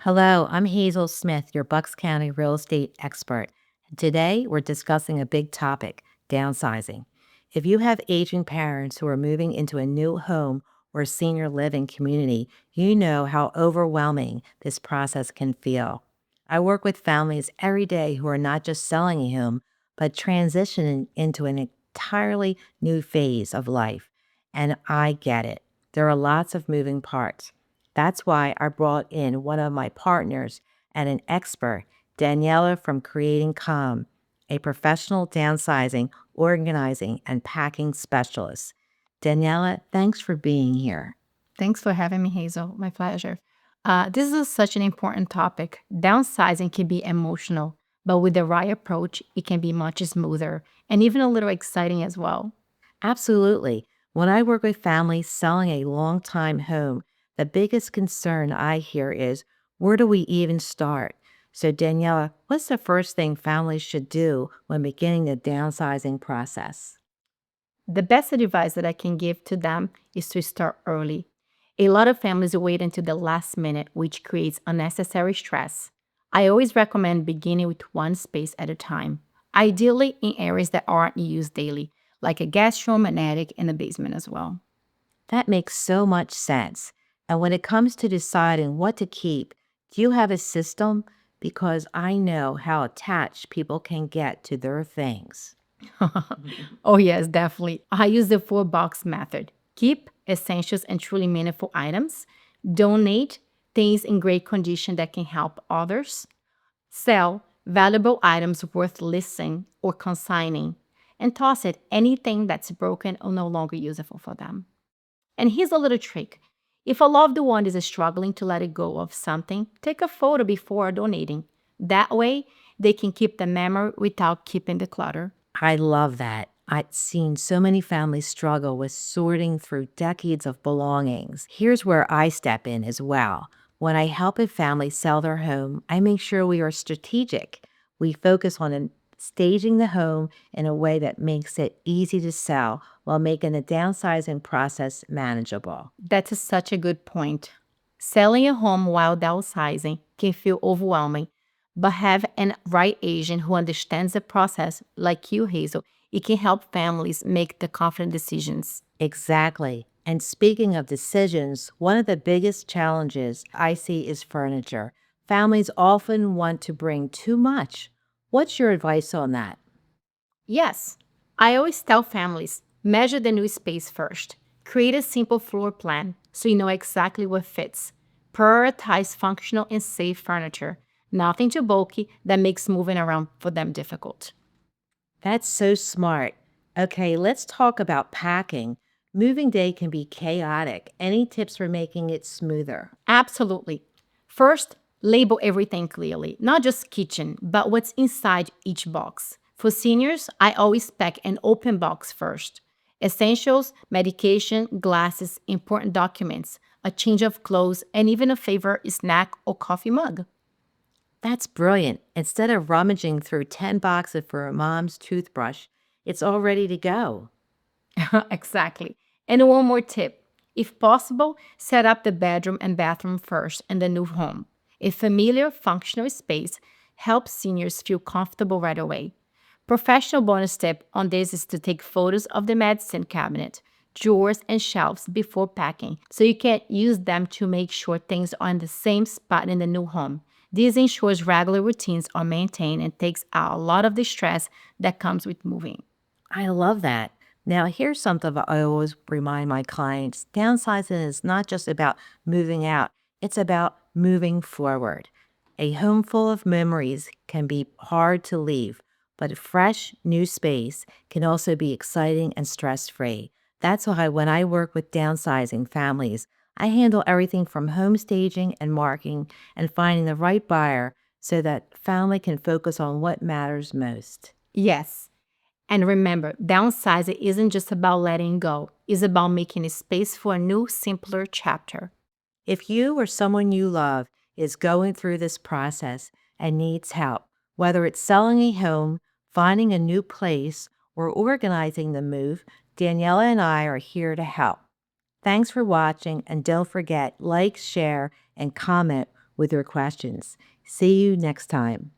Hello, I'm Hazel Smith, your Bucks County real estate expert. Today, we're discussing a big topic: downsizing. If you have aging parents who are moving into a new home or senior living community, you know how overwhelming this process can feel. I work with families every day who are not just selling a home, but transitioning into an entirely new phase of life. And I get it. There are lots of moving parts. That's why I brought in one of my partners and an expert, Daniela from Creating Calm, a professional downsizing, organizing, and packing specialist. Daniela, thanks for being here. Thanks for having me, Hazel. My pleasure. This is such an important topic. Downsizing can be emotional, but with the right approach, it can be much smoother and even a little exciting as well. Absolutely. When I work with families selling a long time home, the biggest concern I hear is, where do we even start? So, Daniela, what's the first thing families should do when beginning the downsizing process? The best advice that I can give to them is to start early. A lot of families wait until the last minute, which creates unnecessary stress. I always recommend beginning with one space at a time, ideally in areas that aren't used daily, like a guest room, an attic, and a basement as well. That makes so much sense. And when it comes to deciding what to keep, do you have a system? Because I know how attached people can get to their things. Oh, yes, definitely. I use the four box method: keep essentials and truly meaningful items, donate things in great condition that can help others, sell valuable items worth listing or consigning, and toss it anything that's broken or no longer useful for them. And here's a little trick: if a loved one is struggling to let it go of something, take a photo before donating. That way, they can keep the memory without keeping the clutter. I love that. I've seen so many families struggle with sorting through decades of belongings. Here's where I step in as well. When I help a family sell their home, I make sure we are strategic. We focus on staging the home in a way that makes it easy to sell while making the downsizing process manageable. That's such a good point. Selling a home while downsizing can feel overwhelming, but have an right agent who understands the process, like you, Hazel, it can help families make the confident decisions. Exactly. And speaking of decisions, one of the biggest challenges I see is furniture. Families often want to bring too much. What's your advice on that? Yes, I always tell families measure the new space first. Create a simple floor plan so you know exactly what fits. Prioritize functional and safe furniture, nothing too bulky that makes moving around for them difficult. That's so smart. Okay, let's talk about packing. Moving day can be chaotic. Any tips for making it smoother? Absolutely. First, label everything clearly, not just kitchen, but what's inside each box. For seniors, I always pack an open box first: essentials, medication, glasses, important documents, a change of clothes, and even a favorite snack or coffee mug. That's brilliant. Instead of rummaging through 10 boxes for a mom's toothbrush, it's all ready to go. Exactly. And one more tip: if possible, set up the bedroom and bathroom first in the new home. A familiar, functional space helps seniors feel comfortable right away. Professional bonus tip on this is to take photos of the medicine cabinet, drawers, and shelves before packing so you can use them to make sure things are in the same spot in the new home. This ensures regular routines are maintained and takes out a lot of the stress that comes with moving. I love that. Now, here's something I always remind my clients: downsizing is not just about moving out, it's about moving forward. A home full of memories can be hard to leave, but a fresh, new space can also be exciting and stress free. That's why when I work with downsizing families, I handle everything from home staging and marking and finding the right buyer so that family can focus on what matters most. Yes. And remember, downsizing isn't just about letting go, it's about making a space for a new, simpler chapter. If you or someone you love is going through this process and needs help, whether it's selling a home, finding a new place, or organizing the move, Daniela and I are here to help. Thanks for watching, and don't forget, like, share, and comment with your questions. See you next time.